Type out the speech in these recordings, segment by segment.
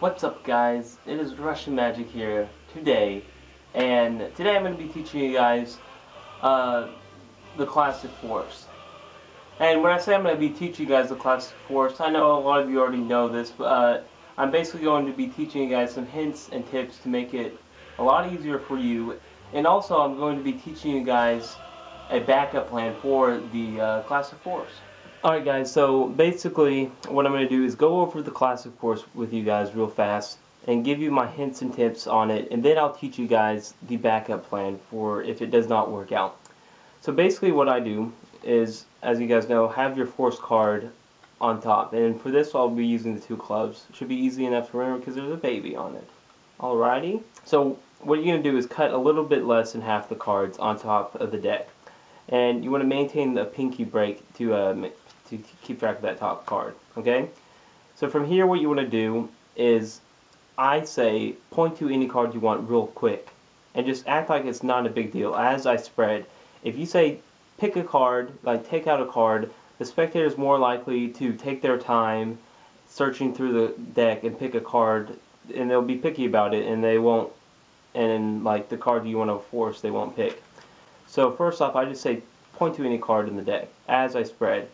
What's up, guys? It is Russian Magic here today, and today I'm going to be teaching you guys the Classic Force. And when I say I'm going to be teaching you guys the Classic Force, I know a lot of you already know this, but I'm basically going to be teaching you guys some hints and tips to make it a lot easier for you. And also I'm going to be teaching you guys a backup plan for the Classic Force. Alright guys, so basically what I'm going to do is go over the Classic Force with you guys real fast and give you my hints and tips on it, and then I'll teach you guys the backup plan for if it does not work out. So basically what I do is, as you guys know, have your Force card on top, and for this I'll be using the two clubs. It should be easy enough to remember because there's a baby on it. Alrighty, so what you're going to do is cut a little bit less than half the cards on top of the deck, and you want to maintain the pinky break to keep track of that top card. Okay, so from here what you want to do is, I say, point to any card you want real quick and just act like it's not a big deal as I spread. If you say pick a card, like take out a card, the spectator is more likely to take their time searching through the deck and pick a card, and they'll be picky about it, and they won't, and like the card you want to force they won't pick. So first off, I just say point to any card in the deck as I spread.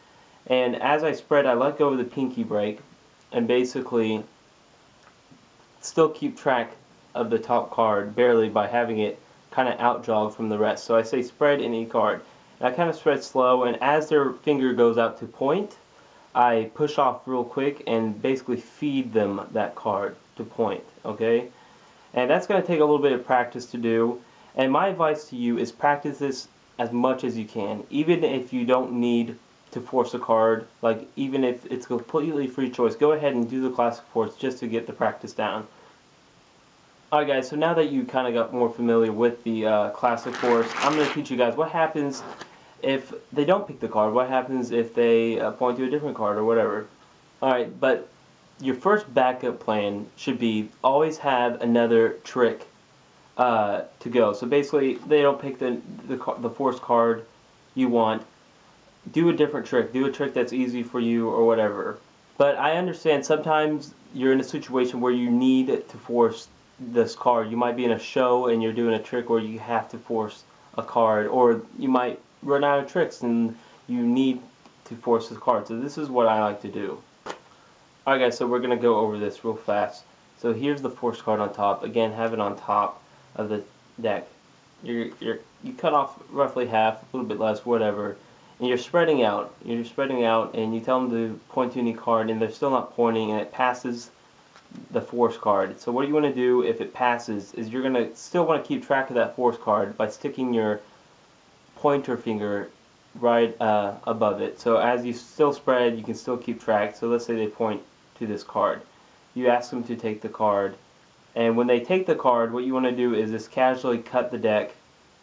And as I spread, I let go of the pinky break and basically still keep track of the top card barely by having it kind of out jog from the rest. So I say spread any card. And I kind of spread slow, and as their finger goes out to point, I push off real quick and basically feed them that card to point. Okay? And that's going to take a little bit of practice to do. And my advice to you is practice this as much as you can, even if you don't need to force a card. Like, even if it's a completely free choice, go ahead and do the Classic Force just to get the practice down. Alright guys, so now that you kind of got more familiar with the Classic Force, I'm going to teach you guys what happens if they don't pick the card, what happens if they point to a different card or whatever. Alright, but your first backup plan should be always have another trick to go. So basically, they don't pick the Force card you want, do a different trick. Do a trick that's easy for you or whatever. But I understand sometimes you're in a situation where you need to force this card. You might be in a show and you're doing a trick where you have to force a card, or you might run out of tricks and you need to force this card. So this is what I like to do. Alright guys, so we're going to go over this real fast. So here's the Force card on top. Again, have it on top of the deck. You cut off roughly half, a little bit less, whatever. And you're spreading out. You're spreading out, and you tell them to point to any card, and they're still not pointing, and it passes the Force card. So what you want to do if it passes is you're going to still want to keep track of that Force card by sticking your pointer finger right above it. So as you still spread, you can still keep track. So let's say they point to this card. You ask them to take the card, and when they take the card, what you want to do is just casually cut the deck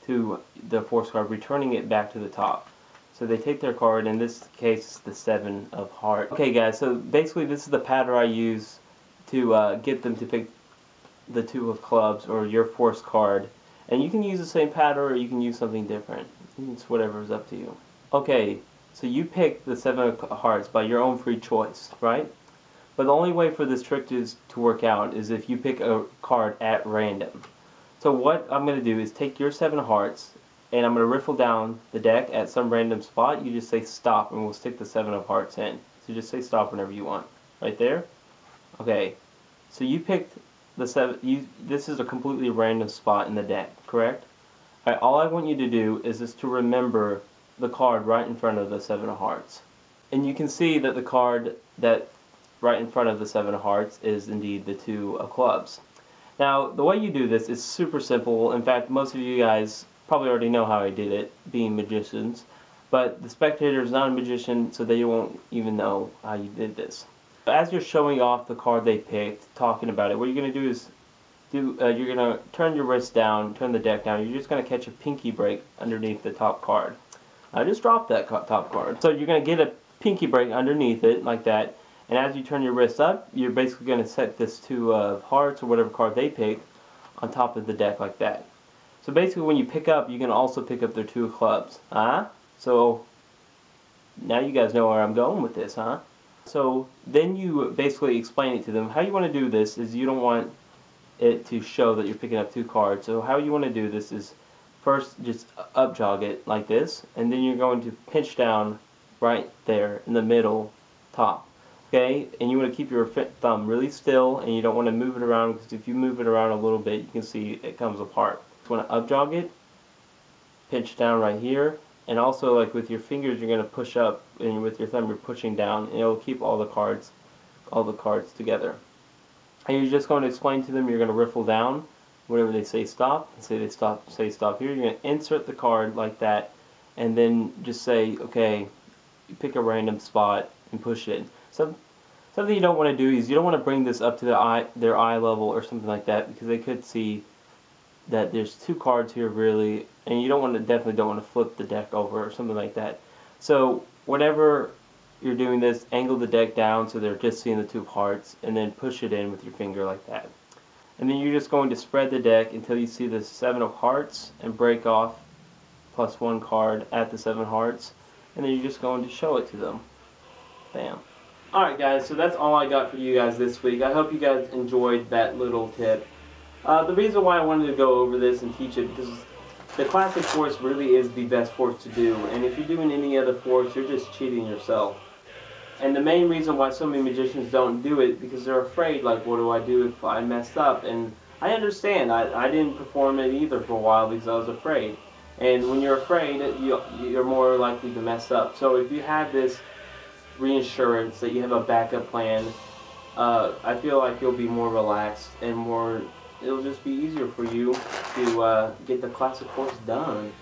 to the Force card, returning it back to the top. So they take their card, in this case the 7 of Hearts. Okay guys, so basically this is the pattern I use to get them to pick the 2 of Clubs or your Force card. And you can use the same pattern or you can use something different. It's whatever is up to you. Okay, so you pick the 7 of Hearts by your own free choice, right? But the only way for this trick to work out is if you pick a card at random. So what I'm going to do is take your 7 of Hearts, and I'm going to riffle down the deck at some random spot. You just say stop, and we'll stick the 7 of Hearts in. So just say stop whenever you want. Right there? Okay. So you picked the 7. This is a completely random spot in the deck, correct? Alright, all I want you to do is just to remember the card right in front of the 7 of Hearts. And you can see that the card that right in front of the 7 of Hearts is indeed the 2 of Clubs. Now, the way you do this is super simple. In fact, most of you guys probably already know how I did it, being magicians, but the spectator is not a magician, so they won't even know how you did this. As you're showing off the card they picked, talking about it, what you're going to do is you're going to turn your wrist down, turn the deck down. You're just going to catch a pinky break underneath the top card. I just dropped that top card. So you're going to get a pinky break underneath it like that, and as you turn your wrist up, you're basically going to set this 2 of Hearts or whatever card they picked on top of the deck like that. So basically when you pick up, you can also pick up their 2 of Clubs. So now you guys know where I'm going with this, huh? So then you basically explain it to them. How you want to do this is you don't want it to show that you're picking up 2 cards. So how you want to do this is first just up jog it like this, and then you're going to pinch down right there in the middle top. Okay, and you want to keep your thumb really still, and you don't want to move it around, because if you move it around a little bit, you can see it comes apart. You want to up jog it, pinch down right here, and also like with your fingers you're going to push up, and with your thumb you're pushing down, and it'll keep all the cards together. And you're just going to explain to them, you're going to riffle down whenever they say stop, and say stop here. You're going to insert the card like that, and then just say, okay, you pick a random spot and push it. So something you don't want to do is you don't want to bring this up to their eye level or something like that, because they could see that there's 2 cards here really, and you definitely don't want to flip the deck over or something like that. So whenever you're doing this, angle the deck down so they're just seeing the 2 of hearts, and then push it in with your finger like that. And then you're just going to spread the deck until you see the 7 of hearts and break off +1 card at the 7 hearts, and then you're just going to show it to them. Bam. Alright guys, so that's all I got for you guys this week. I hope you guys enjoyed that little tip. The reason why I wanted to go over this and teach it, because the classic force really is the best force to do, and if you're doing any other force, you're just cheating yourself. And the main reason why so many magicians don't do it, because they're afraid, like, what do I do if I mess up? And I understand. I didn't perform it either for a while because I was afraid. And when you're afraid, you're more likely to mess up. So if you have this reassurance that you have a backup plan, I feel like you'll be more relaxed and it'll just be easier for you to get the classic force done.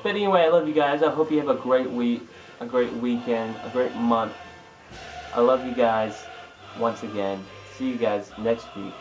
But anyway, I love you guys. I hope you have a great week, a great weekend, a great month. I love you guys once again. See you guys next week.